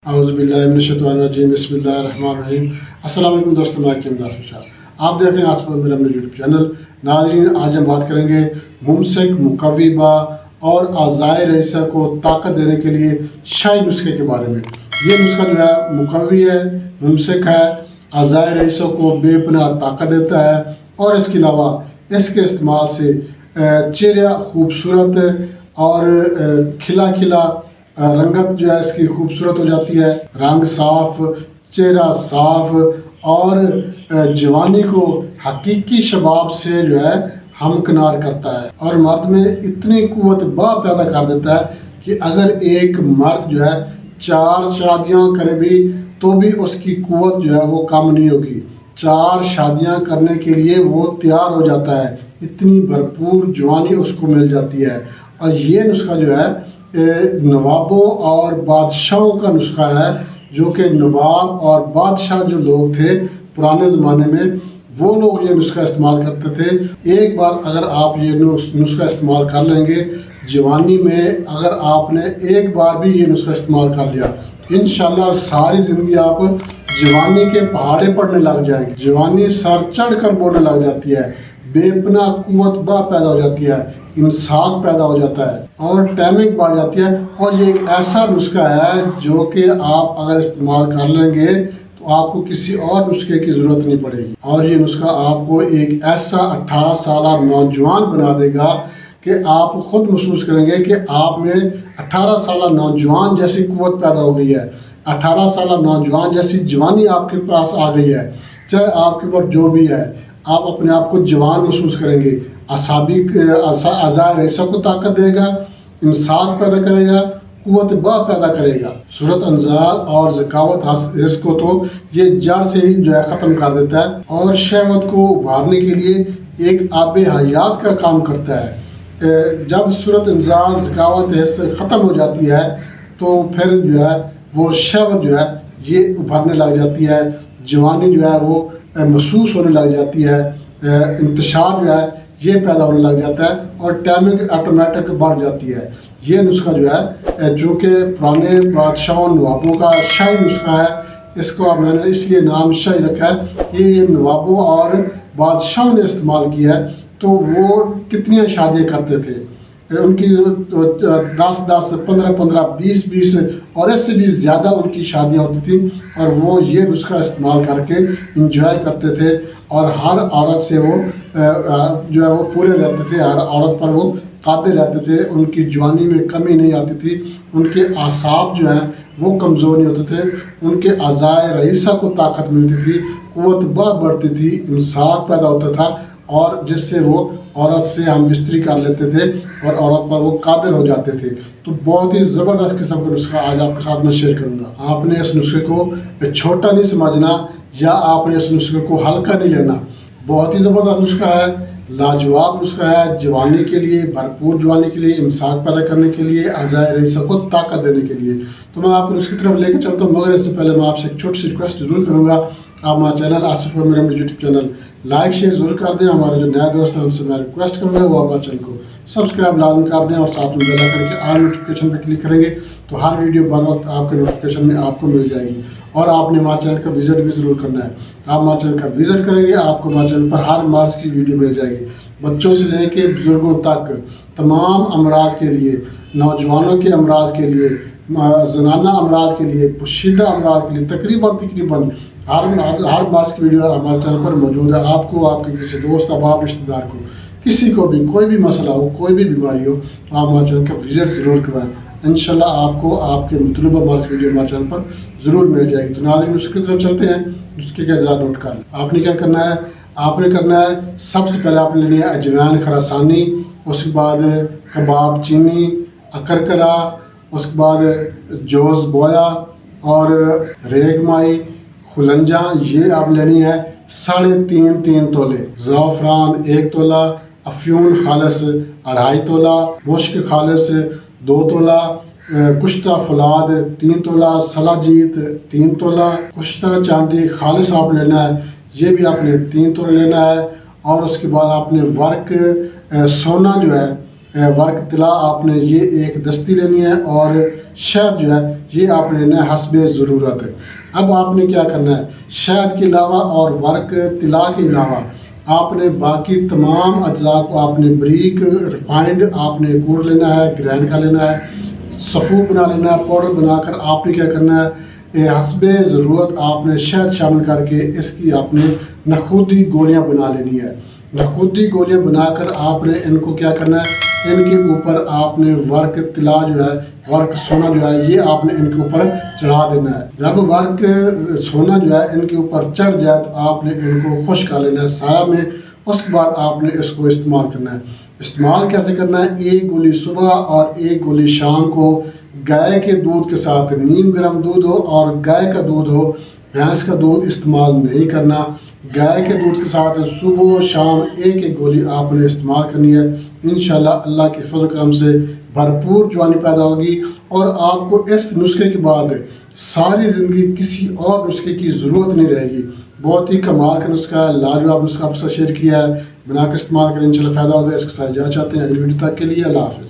औज़ुबिल्लाहिमिनश्शैतानिर्रजीम बिस्मिल्लाहिर्रहमानिर्रहीम। अस्सलाम वालेकुम दोस्तों, मैं हकीम दास शाह। आप देख रहे हैं आज पर मेरा यूट्यूब चैनल। नाज़रीन, आज हम बात करेंगे मुमसिक मुकव्वी बा और अज़ाए रईसा को ताकत देने के लिए शाही नुस्खे के बारे में। ये नुस्खा जो है मुकव्वी है, मुमसिक है, अज़ाए रईसा को बेपनाह ताकत देता है और इसके अलावा इसके इस्तेमाल से चेहरा खूबसूरत और खिला खिला रंगत जो है इसकी खूबसूरत हो जाती है। रंग साफ, चेहरा साफ और जवानी को हकीकी शबाब से जो है हमकिनार करता है और मर्द में इतनी कुव्वत बा पैदा कर देता है कि अगर एक मर्द जो है 4 शादियां करे भी तो भी उसकी कुव्वत जो है वो कम नहीं होगी। 4 शादियां करने के लिए वो तैयार हो जाता है, इतनी भरपूर जवानी उसको मिल जाती है। और ये नुस्खा जो है नवाबों और बादशाहों का नुस्खा है, जो कि नवाब और बादशाह जो लोग थे पुराने ज़माने में, वो लोग ये नुस्खा इस्तेमाल करते थे। एक बार अगर आप ये नुस्खा इस्तेमाल कर लेंगे जवानी में, अगर आपने एक बार भी ये नुस्खा इस्तेमाल कर लिया, इंशाल्लाह सारी ज़िंदगी आप जवानी के पहाड़े पड़ने लग जाएंगे। जवानी सर चढ़ कर बोलने लग जाती है, बेपनाह कुव्वत बा पैदा हो जाती है, इंसाफ पैदा हो जाता है और टाइमिंग बढ़ जाती है। और ये एक ऐसा नुस्खा है जो कि आप अगर इस्तेमाल कर लेंगे तो आपको किसी और नुस्खे की ज़रूरत नहीं पड़ेगी। और ये नुस्खा आपको एक ऐसा 18 साल नौजवान बना देगा कि आप खुद महसूस करेंगे कि आप में 18 साल नौजवान जैसी कुव्वत पैदा हो गई है, 18 साल नौजवान जैसी जवानी आपके पास आ गई है। चाहे आपके ऊपर जो भी है, आप अपने आप को जवान महसूस करेंगे। अज़ाए रईसा को ताकत देगा, इंसाफ पैदा करेगा, कुव्वत बा पैदा करेगा। सूरत अंजाल और ज़कावत इसको तो ये जड़ से ही जो है ख़त्म कर देता है और शहवत को उभारने के लिए एक आब हयात का काम करता है। जब सूरत अंजाल ज़कावत ख़त्म हो जाती है तो फिर जो है वो शहवत जो है ये उभरने लग जाती है, जवानी जो है वो महसूस होने लग जाती है, इंतशार जो है ये पैदा होने लग जाता है और टाइमिंग ऑटोमेटिक बढ़ जाती है। ये नुस्खा जो है जो कि पुराने बादशाहों नवाबों का शाही नुस्खा है, इसको मैंने इसलिए नाम शाही रखा है। ये नवाबों और बादशाहों ने इस्तेमाल किया है। तो वो कितनी शादियाँ करते थे, उनकी 10-10, 15-15, 20-20 और इससे भी ज़्यादा उनकी शादियाँ होती थी और वो ये नुस्खा इस्तेमाल करके इंजॉय करते थे और हर औरत से वो जो है वो पूरे रहते थे, हर औरत पर वो कादिर रहते थे, उनकी जवानी में कमी नहीं आती थी, उनके आसाब जो हैं वो कमज़ोर नहीं होते थे, उनके अज़ाए रईसा को ताकत मिलती थी, कुव्वत बढ़ती थी, इंसाफ पैदा होता था और जिससे वो औरत से हम बिस्तरी कर लेते थे और औरत पर वो कादिर हो जाते थे। तो बहुत ही ज़बरदस्त किस्म का नुस्खा आज आपके साथ में शेयर करूँगा। आपने इस नुस्खे को छोटा नहीं समझना या आपने इस नुस्खे को हल्का नहीं लेना। बहुत ही ज़बरदस्त नुस्खा है, लाजवाब नुस्खा है, जवानी के लिए, भरपूर जवानी के लिए, इंसाफ पैदा करने के लिए, अज़ाए रईसा को ताकत देने के लिए। तो मैं आपको उसकी तरफ लेकर चलता हूँ, मगर इससे पहले मैं आपसे एक छोटी सी रिक्वेस्ट जरूर करूँगा। आप हमारा चैनल आसिफ मेरा यूट्यूब चैनल लाइक शेयर जरूर कर दें। हमारे जो नए दोस्त हैं उनसे मैं रिक्वेस्ट करूँगा वो हमारे चैनल को सब्सक्राइब लाजमी कर दें और साथ में बेल आइकन के ऑल नोटिफिकेशन पर क्लिक करेंगे तो हर वीडियो बर वक्त आपके नोटिफिकेशन में आपको मिल जाएगी। और आपने हमारे चैनल का विजिट भी ज़रूर करना है। आप हमारे चैनल का विजिट करेंगे, आपको हमारे चैनल पर हर मर्ज़ की वीडियो मिल जाएगी, बच्चों से लेके बुजुर्गों तक, तमाम अमराज के लिए, नौजवानों के अमराज के लिए, जनाना अमराज के लिए, पोशीदा अमराज के लिए, तकरीबन हर मर्ज़ की वीडियो हमारे चैनल पर मौजूद है। आपको, आपके किसी दोस्त, अहबाब, रिश्तेदार को, किसी को भी कोई भी मसला हो, कोई भी बीमारी हो, तो आप हमारे चैनल का विजिट ज़रूर करवाएं। इंशाल्लाह आपको आपके मतलूबा मर्ज़ वीडियो हमारे चैनल पर ज़रूर मिल जाएगी। तो नाज़रीन उसकी तरफ चलते हैं, उसके क्या ज़्यादा नोट कर लें। आपने क्या करना है, आपने करना है सबसे पहले आपने लेनी है अजवाइन खरासानी, उसके बाद कबाब चीनी, अकरकरा, उसके बाद जोज़ बोया और रेगमाई, खुलंजा, ये आप लेनी है 3.5 तोले, ज़ाफ़रान 1 तोला, अफ्यून खालिस 2.5 तोला, मुश्क खालिस 2 तोला, कुश्ता फुलाद 3 तोला, सलाजीत 3 तोला, कुश्ता चांदी खालिस आप लेना है, ये भी आपने 3 तोले लेना है। और उसके बाद आपने वर्क सोना जो है, वर्क तिला आपने ये 1 दस्ती लेनी है और शहद जो है یہ آپ نے لینا ہے حسب ضرورت۔ اب آپ نے کیا کرنا ہے، شہد کے علاوہ اور ورق طلا کے علاوہ آپ نے باقی تمام اجزاء کو آپ نے بریک ریفائنڈ آپ نے کوٹ لینا ہے، گرینڈ کر لینا ہے، صفو بنا لینا ہے، پاؤڈر بنا کر آپ نے کیا کرنا ہے، حسب ضرورت آپ نے شہد شامل کر کے اس کی آپ نے نخودی گولیاں بنا لینی ہے۔ نخودی گولیاں بنا کر آپ نے ان کو کیا کرنا ہے، ان کے اوپر آپ نے ورق طلا جو ہے، ورق سونا جو ہے، یہ آپ نے ان کے اوپر چڑھا دینا ہے۔ جب ورق سونا جو ہے ان کے اوپر چڑھ جائے تو آپ نے ان کو خشک کر لینا ہے سایہ میں، اس کے بعد آپ نے اس کو استعمال کرنا ہے۔ استعمال کیسے کرنا ہے، ایک گولی صبح اور ایک گولی شام کو گائے کے دودھ کے ساتھ، نیم گرم دودھ ہو اور گائے کا دودھ ہو، بھینس کا دودھ استعمال نہیں کرنا۔ گائے کے دودھ کے ساتھ صبح و شام ایک ایک گولی آپ نے استعمال کرنی ہے۔ انشاءاللہ اللہ کے فضل و کرم سے بھرپور جوانی پیدا ہوگی اور آپ کو اس نسخے کے بعد ساری زندگی کسی اور نسخے کی ضرورت نہیں رہے گی۔ بہت ہی کمال کا نسخہ ہے، لاجواب نسخہ آپ سے شیئر کیا ہے، بنا کر استعمال کریں، انشاءاللہ فائدہ ہوگا۔ اس کے ساتھ اجازت چاہتے ہیں، اگلی ویڈیو تک کے لیے اللہ حافظ۔